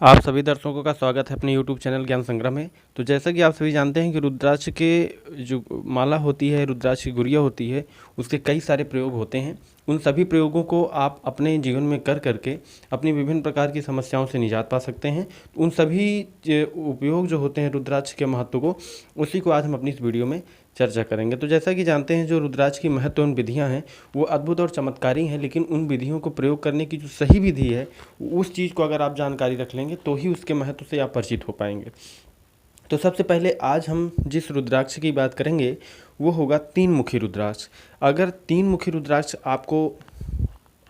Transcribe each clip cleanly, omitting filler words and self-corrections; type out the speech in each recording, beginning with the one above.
आप सभी दर्शकों का स्वागत है अपने YouTube चैनल ज्ञान संग्रह में। तो जैसा कि आप सभी जानते हैं कि रुद्राक्ष के जो माला होती है, रुद्राक्ष की गुड़िया होती है, उसके कई सारे प्रयोग होते हैं। उन सभी प्रयोगों को आप अपने जीवन में कर करके अपनी विभिन्न प्रकार की समस्याओं से निजात पा सकते हैं। उन सभी उपयोग जो होते हैं रुद्राक्ष के महत्व को, उसी को आज हम अपनी इस वीडियो में चर्चा करेंगे। तो जैसा कि जानते हैं, जो रुद्राक्ष की महत्वपूर्ण विधियां हैं वो अद्भुत और चमत्कारी हैं, लेकिन उन विधियों को प्रयोग करने की जो सही विधि है, उस चीज़ को अगर आप जानकारी रख लेंगे तो ही उसके महत्व से आप परिचित हो पाएंगे। तो सबसे पहले आज हम जिस रुद्राक्ष की बात करेंगे वो होगा तीन मुखी रुद्राक्ष। अगर तीन मुखी रुद्राक्ष आपको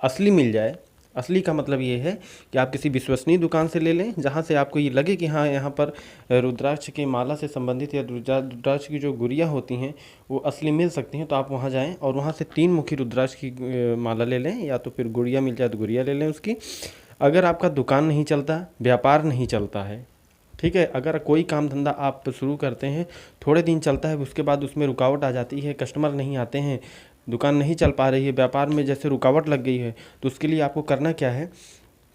असली मिल जाए, असली का मतलब ये है कि आप किसी विश्वसनीय दुकान से ले लें जहाँ से आपको ये लगे कि हाँ, यहाँ पर रुद्राक्ष की माला से संबंधित या रुद्राक्ष की जो गुड़िया होती हैं वो असली मिल सकती हैं, तो आप वहाँ जाएं और वहाँ से तीन मुखी रुद्राक्ष की माला ले लें, या तो फिर गुड़िया मिल जाए तो गुड़िया ले लें उसकी। अगर आपका दुकान नहीं चलता, व्यापार नहीं चलता है, ठीक है, अगर कोई काम धंधा आप शुरू करते हैं, थोड़े दिन चलता है, उसके बाद उसमें रुकावट आ जाती है, कस्टमर नहीं आते हैं, दुकान नहीं चल पा रही है, व्यापार में जैसे रुकावट लग गई है, तो उसके लिए आपको करना क्या है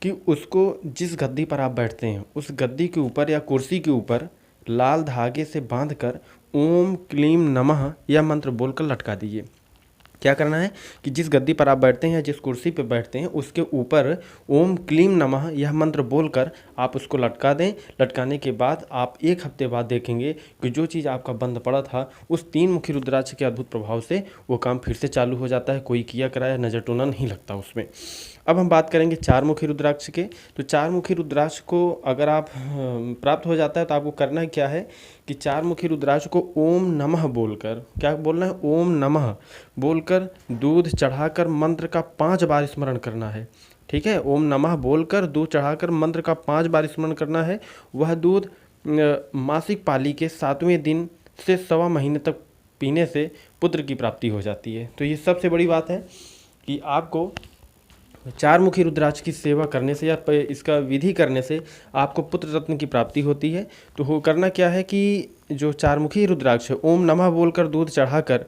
कि उसको जिस गद्दी पर आप बैठते हैं उस गद्दी के ऊपर या कुर्सी के ऊपर लाल धागे से बांधकर ओम क्लीम नमः यह मंत्र बोलकर लटका दीजिए। क्या करना है कि जिस गद्दी पर आप बैठते हैं या जिस कुर्सी पर बैठते हैं उसके ऊपर ओम क्लीम नमः यह मंत्र बोलकर आप उसको लटका दें। लटकाने के बाद आप एक हफ्ते बाद देखेंगे कि जो चीज़ आपका बंद पड़ा था, उस तीन मुखी रुद्राक्ष के अद्भुत प्रभाव से वो काम फिर से चालू हो जाता है। कोई किया कराया नज़र टोना नहीं लगता उसमें। अब हम बात करेंगे चार मुखी रुद्राक्ष के। तो चार मुखी रुद्राक्ष को अगर आप प्राप्त हो जाता है तो आपको करना क्या है कि चार मुखी रुद्राक्ष को ओम नमः बोलकर, क्या बोलना है, ओम नमः बोलकर दूध चढ़ाकर मंत्र का 5 बार स्मरण करना है। ठीक है, ओम नमः बोलकर दूध चढ़ाकर मंत्र का 5 बार स्मरण करना है। वह दूध मासिक पाली के 7वें दिन से 1.25 महीने तक पीने से पुत्र की प्राप्ति हो जाती है। तो ये सबसे बड़ी बात है कि आपको चार मुखी रुद्राक्ष की सेवा करने से या इसका विधि करने से आपको पुत्र रत्न की प्राप्ति होती है। तो हो करना क्या है कि जो चार मुखी रुद्राक्ष है, ओम नमः बोलकर दूध चढ़ाकर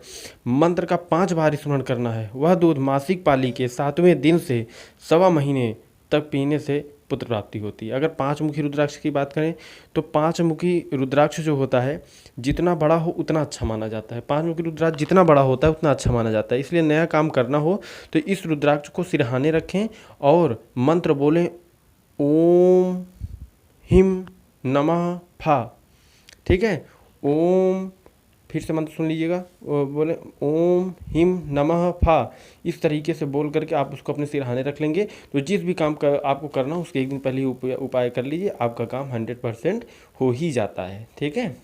मंत्र का 5 बार स्मरण करना है। वह दूध मासिक पाली के 7वें दिन से 1.25 महीने तक पीने से पुत्र प्राप्ति होती है। अगर 5 मुखी रुद्राक्ष की बात करें तो 5 मुखी रुद्राक्ष जो होता है जितना बड़ा हो उतना अच्छा माना जाता है। 5 मुखी रुद्राक्ष जितना बड़ा होता है उतना अच्छा माना जाता है। इसलिए नया काम करना हो तो इस रुद्राक्ष को सिरहाने रखें और मंत्र बोलें ओम हिम नमः फा। ठीक है, ओम, फिर से मंत्र सुन लीजिएगा, बोले ओम हिम नमः फा। इस तरीके से बोल करके आप उसको अपने सिरहाने रख लेंगे। तो जिस भी काम का आपको करना हो उसके एक दिन पहले ही उपाय कर लीजिए, आपका काम 100% हो ही जाता है। ठीक है,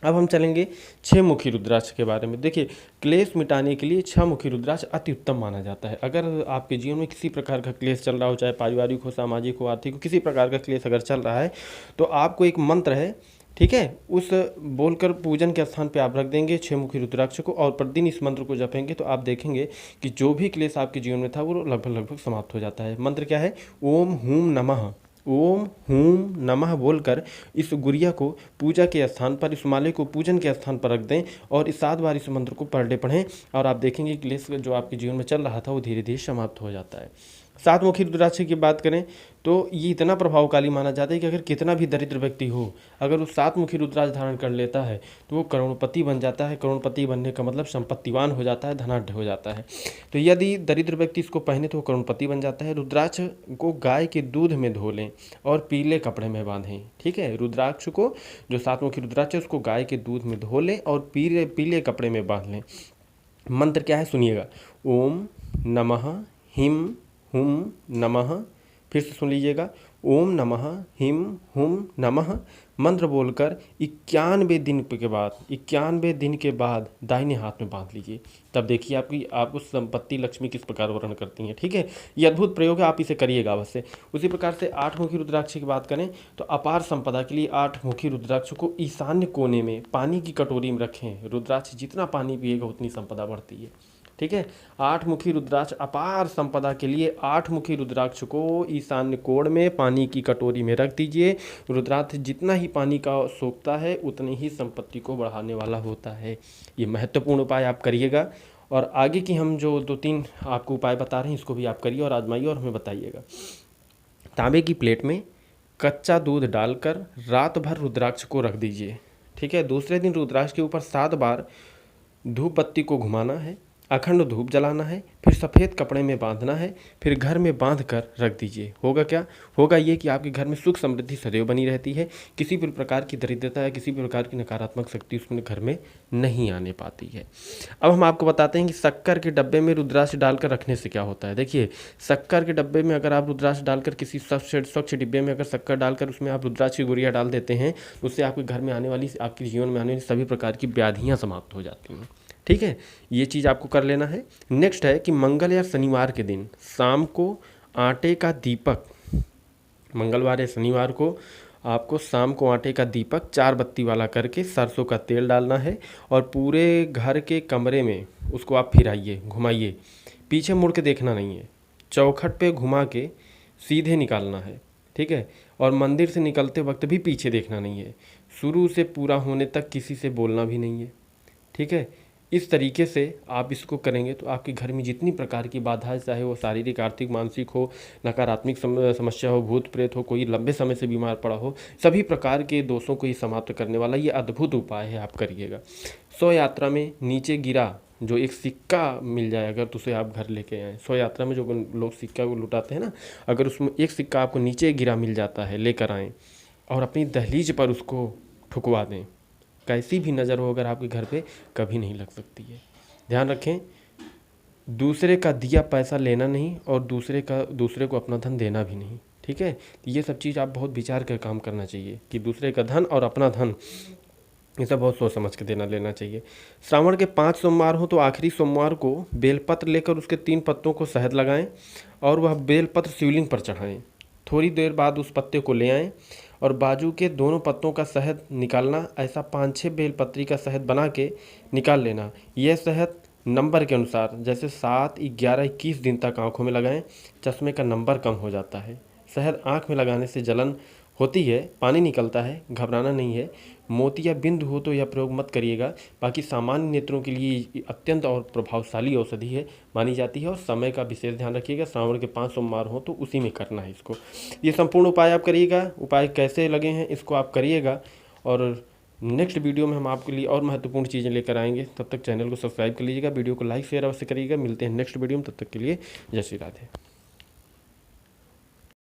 अब हम चलेंगे 6 मुखी रुद्राक्ष के बारे में। देखिए, क्लेश मिटाने के लिए 6 मुखी रुद्राक्ष अति उत्तम माना जाता है। अगर आपके जीवन में किसी प्रकार का क्लेश चल रहा हो, चाहे पारिवारिक हो, सामाजिक हो, आर्थिक हो, किसी प्रकार का क्लेश अगर चल रहा है तो आपको एक मंत्र है, ठीक है, उस बोलकर पूजन के स्थान पे आप रख देंगे 6 मुखी रुद्राक्ष को और प्रतिदिन इस मंत्र को जपेंगे तो आप देखेंगे कि जो भी क्लेश आपके जीवन में था वो लगभग समाप्त हो जाता है। मंत्र क्या है, ओम हूम नमः। ओम हूम नमः बोलकर इस गुड़िया को पूजा के स्थान पर, इस माले को पूजन के स्थान पर रख दें और इस 7 बार इस मंत्र को पढ़ें और आप देखेंगे कि क्लेश जो आपके जीवन में चल रहा था वो धीरे धीरे समाप्त हो जाता है। 7 मुखी रुद्राक्ष की बात करें तो ये इतना प्रभावशाली माना जाता है कि अगर कितना भी दरिद्र व्यक्ति हो, अगर वो 7 मुखी रुद्राक्ष धारण कर लेता है तो वो करोड़पति बन जाता है। करोड़पति बनने का मतलब संपत्तिवान हो जाता है, धनाढ्य हो जाता है। तो यदि दरिद्र व्यक्ति इसको पहने तो वो करोड़पति बन जाता है। रुद्राक्ष को गाय के दूध में धो लें और पीले कपड़े में बांधें। ठीक है, रुद्राक्ष को, जो 7 मुखी रुद्राक्ष है, उसको गाय के दूध में धो लें और पीले कपड़े में बांध लें। मंत्र क्या है सुनिएगा, ओम नमः हिम हुम नमः। फिर से सुन लीजिएगा, ओम नमः हिम हुम नमः। मंत्र बोलकर 91 दिन के बाद दाहिने हाथ में बांध लीजिए। तब देखिए आपको संपत्ति लक्ष्मी किस प्रकार वर्ण करती हैं। ठीक है, ये अद्भुत प्रयोग है, आप इसे करिएगा अवश्य। उसी प्रकार से 8 मुखी रुद्राक्ष की बात करें तो अपार संपदा के लिए 8 मुखी रुद्राक्ष को ईशान्य कोने में पानी की कटोरी में रखें। रुद्राक्ष जितना पानी पिएगा उतनी संपदा बढ़ती है। ठीक है, 8 मुखी रुद्राक्ष अपार संपदा के लिए 8 मुखी रुद्राक्ष को ईशान्य कोण में पानी की कटोरी में रख दीजिए। रुद्राक्ष जितना ही पानी का सोखता है उतनी ही संपत्ति को बढ़ाने वाला होता है। ये महत्वपूर्ण उपाय आप करिएगा और आगे की हम जो 2-3 आपको उपाय बता रहे हैं इसको भी आप करिए और आजमाइए और हमें बताइएगा। तांबे की प्लेट में कच्चा दूध डालकर रात भर रुद्राक्ष को रख दीजिए। ठीक है। दूसरे दिन रुद्राक्ष के ऊपर 7 बार धूप बत्ती को घुमाना है, अखंड धूप जलाना है, फिर सफ़ेद कपड़े में बांधना है, फिर घर में बांध कर रख दीजिए। होगा क्या? होगा ये कि आपके घर में सुख समृद्धि सदैव बनी रहती है, किसी भी प्रकार की दरिद्रता या किसी भी प्रकार की नकारात्मक शक्ति उसमें घर में नहीं आने पाती है। अब हम आपको बताते हैं कि शक्कर के डब्बे में रुद्राक्ष डालकर रखने से क्या होता है। देखिए, शक्कर के डब्बे में अगर आप रुद्राक्ष डालकर किसी स्वच्छ डिब्बे में अगर शक्कर डालकर उसमें आप रुद्राक्ष की गुड़िया डाल देते हैं, उससे आपके घर में आने वाली, आपके जीवन में आने वाली सभी प्रकार की व्याधियाँ समाप्त हो जाती हैं। ठीक है, ये चीज़ आपको कर लेना है। नेक्स्ट है कि मंगल या शनिवार के दिन शाम को आटे का दीपक, मंगलवार या शनिवार को आपको शाम को आटे का दीपक 4 बत्ती वाला करके सरसों का तेल डालना है और पूरे घर के कमरे में उसको आप फिराइए, घुमाइए, पीछे मुड़ के देखना नहीं है, चौखट पे घुमा के सीधे निकालना है। ठीक है। और मंदिर से निकलते वक्त भी पीछे देखना नहीं है, शुरू से पूरा होने तक किसी से बोलना भी नहीं है। ठीक है। इस तरीके से आप इसको करेंगे तो आपके घर में जितनी प्रकार की बाधाएं, चाहे वो शारीरिक, आर्थिक, मानसिक हो, नकारात्मक समस्या हो, भूत प्रेत हो, कोई लंबे समय से बीमार पड़ा हो, सभी प्रकार के दोषों को ये समाप्त करने वाला ये अद्भुत उपाय है, आप करिएगा। 100 यात्रा में नीचे गिरा जो एक सिक्का मिल जाए, अगर तो उसे आप घर लेके आएँ। 100 यात्रा में जो लोग सिक्का को लुटाते हैं ना, अगर उसमें एक सिक्का आपको नीचे गिरा मिल जाता है, लेकर आएँ और अपनी दहलीज पर उसको ठुकवा दें, कैसी भी नज़र हो अगर आपके घर पे, कभी नहीं लग सकती है। ध्यान रखें, दूसरे का दिया पैसा लेना नहीं और दूसरे को अपना धन देना भी नहीं। ठीक है। ये सब चीज़ आप बहुत विचार कर काम करना चाहिए कि दूसरे का धन और अपना धन, ये सब बहुत सोच समझ के देना लेना चाहिए। श्रावण के 5 सोमवार हो तो आखिरी सोमवार को बेलपत्र लेकर उसके 3 पत्तों को शहद लगाएं और वह बेलपत्र शिवलिंग पर चढ़ाएं। थोड़ी देर बाद उस पत्ते को ले आएं और बाजू के दोनों पत्तों का शहद निकालना, ऐसा 5-6 बेलपत्री का शहद बना के निकाल लेना। यह शहद नंबर के अनुसार, जैसे 7, 11, 21 दिन तक आँखों में लगाएं, चश्मे का नंबर कम हो जाता है। शहद आँख में लगाने से जलन होती है, पानी निकलता है, घबराना नहीं है। मोती या बिंदु हो तो यह प्रयोग मत करिएगा। बाकी सामान्य नेत्रों के लिए अत्यंत और प्रभावशाली औषधि है, मानी जाती है। और समय का विशेष ध्यान रखिएगा, श्रावण के 5 सोमवार हो तो उसी में करना है इसको। ये संपूर्ण उपाय आप करिएगा। उपाय कैसे लगे हैं इसको आप करिएगा, और नेक्स्ट वीडियो में हम आपके लिए और महत्वपूर्ण चीज़ें लेकर आएंगे। तब तक चैनल को सब्सक्राइब कर लीजिएगा, वीडियो को लाइक शेयर अवश्य करिएगा। मिलते हैं नेक्स्ट वीडियो में, तब तक के लिए जय श्री राधे।